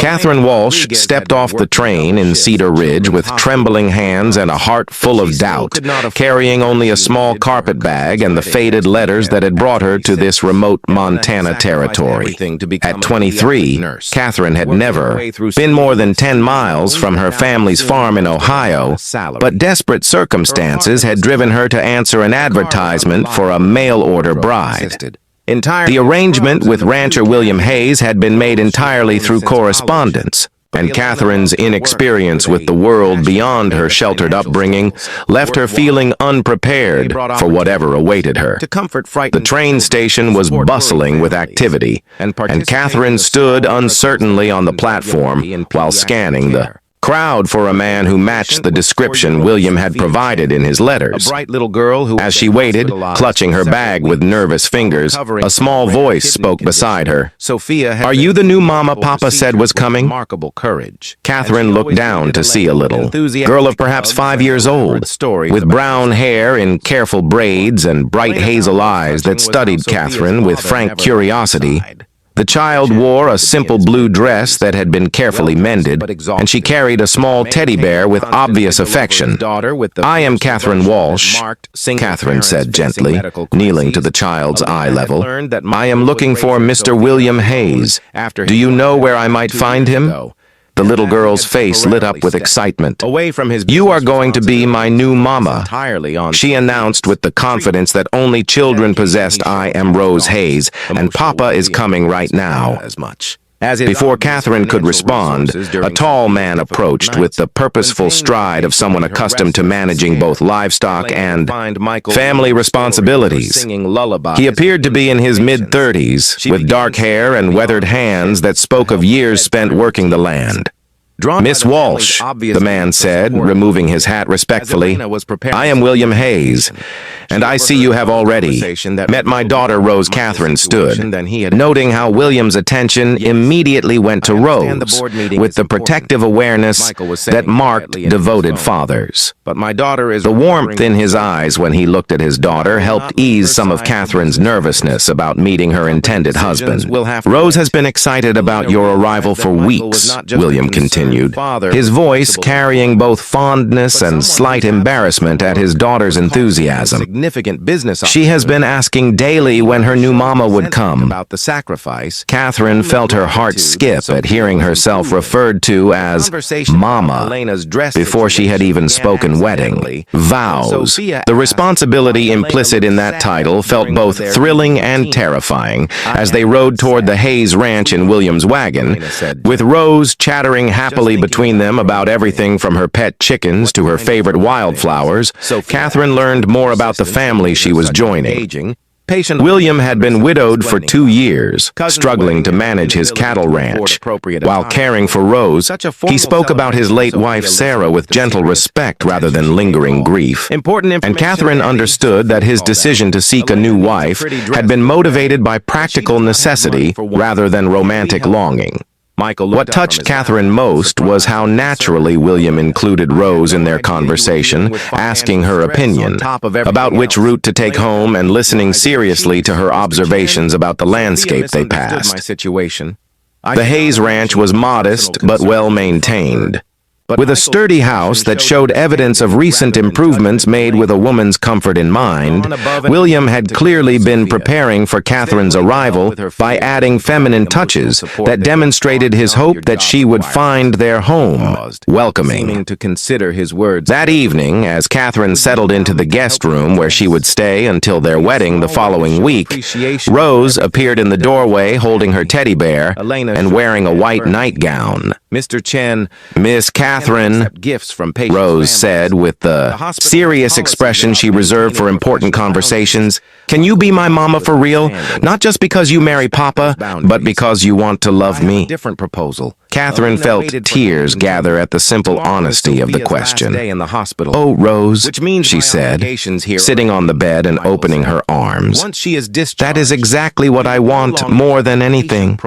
Catherine Walsh stepped off the train in Cedar Ridge with trembling hands and a heart full of doubt, carrying only a small carpet bag and the faded letters that had brought her to this remote Montana territory. At 23, Catherine had never been more than 10 miles from her family's farm in Ohio, but desperate circumstances had driven her to answer an advertisement for a mail-order bride. The arrangement with rancher William Hayes had been made entirely through correspondence, and Catherine's inexperience with the world beyond her sheltered upbringing left her feeling unprepared for whatever awaited her. The train station was bustling with activity, and Catherine stood uncertainly on the platform while scanning the crowd for a man who matched the description William had provided in his letters. As she waited, clutching her bag with nervous fingers, a small voice spoke beside her. "Are you the new mama Papa said was coming?" Catherine looked down to see a little girl of perhaps 5 years old, with brown hair in careful braids and bright hazel eyes that studied Catherine with frank curiosity. The child wore a simple blue dress that had been carefully mended, and she carried a small teddy bear with obvious affection. "I am Catherine Walsh," Catherine said gently, kneeling to the child's eye level. "I am looking for Mr. William Hayes. Do you know where I might find him?" The little girl's face lit up with excitement. "You are going to be my new mama," she announced with the confidence that only children possessed. "I am Rose Hayes, and Papa is coming right now." Before Catherine could respond, a tall man approached with the purposeful stride of someone accustomed to managing both livestock and family responsibilities. He appeared to be in his mid-30s, with dark hair and weathered hands that spoke of years spent working the land. "Miss Walsh," the man said, removing his hat respectfully, "I am William Hayes, and I see you have already met my daughter Rose." Catherine stood, noting how William's attention immediately went to Rose, with the protective awareness that marked devoted fathers. The warmth in his eyes when he looked at his daughter helped ease some of Catherine's nervousness about meeting her intended husband. "Rose has been excited about your arrival for weeks," William continued, his voice carrying both fondness and slight embarrassment at his daughter's enthusiasm. "She has been asking daily when her new mama would come." Catherine felt her heart skip at hearing herself referred to as mama before she had even spoken wedding vows. The responsibility implicit in that title felt both thrilling and terrifying as they rode toward the Hayes Ranch in William's wagon, with Rose chattering happily between them about everything from her pet chickens to her favorite wildflowers. Catherine learned more about the family she was joining. William had been widowed for 2 years, struggling to manage his cattle ranch. While caring for Rose, he spoke about his late wife Sarah with gentle respect rather than lingering grief. And Catherine understood that his decision to seek a new wife had been motivated by practical necessity rather than romantic longing. What touched Catherine most was how naturally William included Rose in their conversation, asking her opinion about which route to take home and listening seriously to her observations about the landscape they passed. The Hayes Ranch was modest but well-maintained, with a sturdy house that showed evidence of recent improvements made with a woman's comfort in mind. William had clearly been preparing for Catherine's arrival by adding feminine touches that demonstrated his hope that she would find their home welcoming. That evening, as Catherine settled into the guest room where she would stay until their wedding the following week, Rose appeared in the doorway holding her teddy bear and wearing a white nightgown. "Mr. Chen, Miss Catherine," Rose said with the serious expression she reserved for important conversations, "can you be my mama for real? Not just because you marry Papa, but because you want to love me." Catherine felt tears gather at the simple honesty of the question. "Oh, Rose," she said, sitting on the bed and opening her arms. "That is exactly what I want more than anything."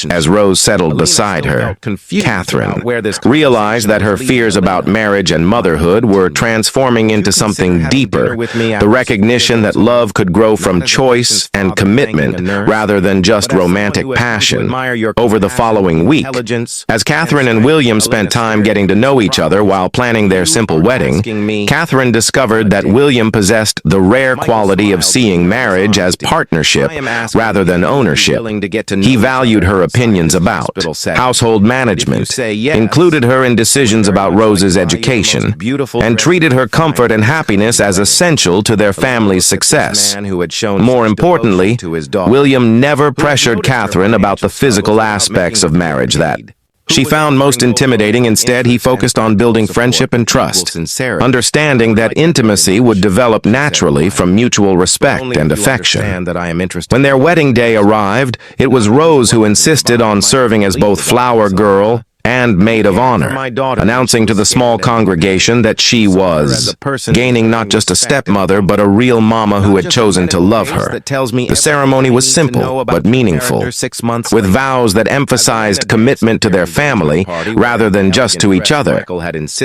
As Rose settled beside her, Catherine realized that her fears about marriage and motherhood were transforming into something deeper, the recognition that love could grow from choice and commitment rather than just romantic passion. Over the following week, as Catherine and William spent time getting to know each other while planning their simple wedding, Catherine discovered that William possessed the rare quality of seeing marriage as partnership rather than ownership. He valued her opinions about household management, included her in decisions about Rose's education, and treated her comfort and happiness as essential to their family's success. More importantly, William never pressured Catherine about the physical aspects of marriage that she found most intimidating. Instead, he focused on building friendship and trust, understanding that intimacy would develop naturally from mutual respect and affection. When their wedding day arrived, it was Rose who insisted on serving as both flower girl and maid of honor, announcing to the small congregation that she was gaining not just a stepmother, but a real mama who had chosen to love her. The ceremony was simple but meaningful, with vows that emphasized commitment to their family rather than just to each other.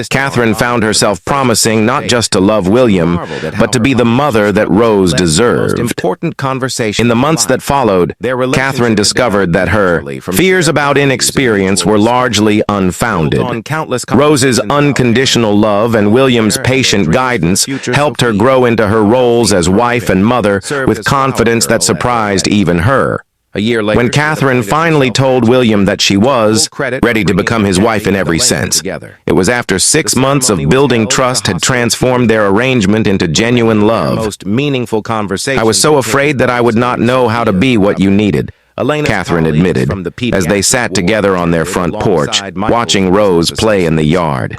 Catherine found herself promising not just to love William, but to be the mother that Rose deserved. In the months that followed, Catherine discovered that her fears about inexperience were largely unfounded. Rose's unconditional love and William's patient guidance helped her grow into her roles as wife and mother with confidence that surprised even her. When Catherine finally told William that she was ready to become his wife in every sense, it was after 6 months of building trust had transformed their arrangement into genuine love. I was so afraid that I would not know how to be what you needed, Catherine admitted, as they sat together on their front porch, watching Rose play in the yard.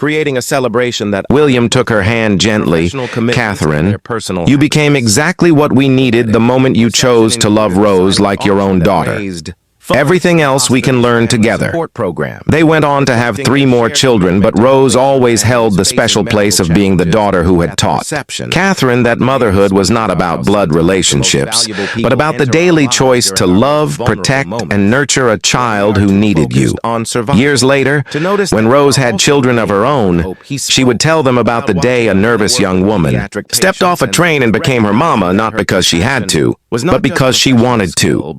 William took her hand gently. Catherine, you became exactly what we needed the moment you chose to love Rose like your own daughter. Everything else we can learn together. They went on to have 3 more children, but Rose always held the special place of being the daughter who had taught Catherine that motherhood was not about blood relationships, but about the daily choice to love, protect, and nurture a child who needed you. Years later, when Rose had children of her own, she would tell them about the day a nervous young woman stepped off a train and became her mama, not because she had to, but because she wanted to.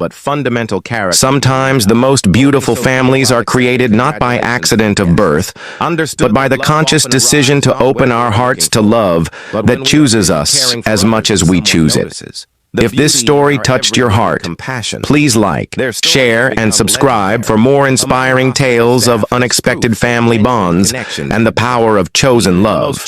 Sometimes the most beautiful families are created not by accident of birth, but by the conscious decision to open our hearts to love that chooses us as much as we choose it. If this story touched your heart, please like, share, and subscribe for more inspiring tales of unexpected family bonds and the power of chosen love.